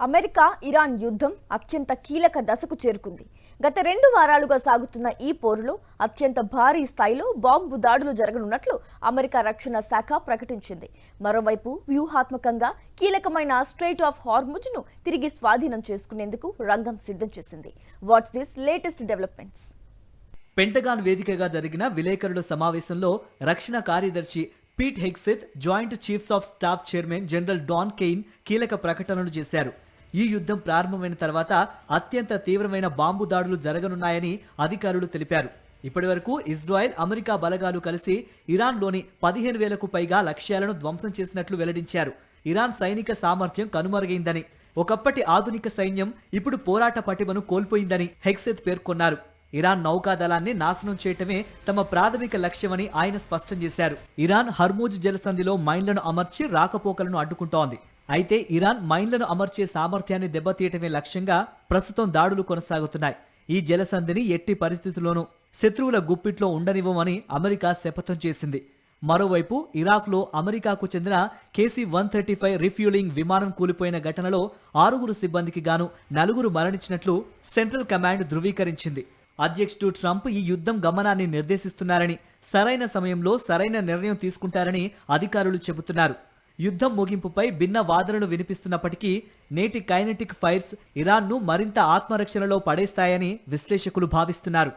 America Iran యుద్ధం అత్యంత కీలక దశకు చేరుకుంది. గత 2 వారాలుగా సాగుతున్న ఈ పోరులో అత్యంత భారీ స్థాయిలో బాంబు దాడులు జరగనున్నట్లు అమెరికా రక్షణ శాఖ ప్రకటించింది. మరోవైపు వ్యూహాత్మకంగా కీలకమైన స్ట్రెయిట్ ఆఫ్ హార్ముజ్ ను తిరిగి స్వాధీనం చేసుకునేందుకు రంగం సిద్ధం చేసింది. Watch this latest developments. Pentagon వేదికగా జరిగిన విలేకరుల సమావేశంలో రక్షణ కార్యదర్శి Pete Hegseth, joint chiefs of staff chairman general Dan Caine కీలక ప్రకటనలు చేశారు. ఈ యుద్ధం ప్రారంభమైన తర్వాత అత్యంత తీవ్రమైన బాంబు దాడులు జరగనున్నాయని అధికారులు తెలిపారు. ఇప్పటివరకు ఇజ్రాయెల్, అమెరికా బలగాలు కలిసి ఇరాన్లోని 15,000కు పైగా లక్ష్యాలను ధ్వంసం చేసినట్లు వెల్లడించారు. ఇరాన్ సైనిక సామర్థ్యం కనుమరుగైందని, ఒకప్పటి ఆధునిక సైన్యం ఇప్పుడు పోరాట పటిమను కోల్పోయిందని హెగ్సెత్ పేర్కొన్నారు. ఇరాన్ నౌకాదళాన్ని నాశనం చేయటమే తమ ప్రాథమిక లక్ష్యమని ఆయన స్పష్టం చేశారు. ఇరాన్ హర్మూజ్ జలసంధిలో మైన్లను అమర్చి రాకపోకలను అడ్డుకుంటోంది. అయితే ఇరాన్ మైన్లను అమర్చే సామర్థ్యాన్ని దెబ్బతీయటమే లక్ష్యంగా ప్రస్తుతం దాడులు కొనసాగుతున్నాయి. ఈ జలసంధిని ఎట్టి పరిస్థితుల్లోనూ శత్రువుల గుప్పిట్లో ఉండనివ్వమని అమెరికా శపథం చేసింది. మరోవైపు ఇరాక్లో అమెరికాకు చెందిన KC-135 రిఫ్యూలింగ్ విమానం కూలిపోయిన ఘటనలో 6 సిబ్బందికి గాను 4 మరణించినట్లు సెంట్రల్ కమాండ్ ధృవీకరించింది. అధ్యక్షుడు ట్రంప్ ఈ యుద్ధం గమనాన్ని నిర్దేశిస్తున్నారని, సరైన సమయంలో సరైన నిర్ణయం తీసుకుంటారని అధికారులు చెబుతున్నారు. యుద్ధం ముగింపుపై భిన్న వాదనలు వినిపిస్తున్నప్పటికీ నేటి కైనెటిక్ ఫైర్స్ ఇరాన్ను మరింత ఆత్మరక్షణలో పడేస్తాయని విశ్లేషకులు భావిస్తున్నారు.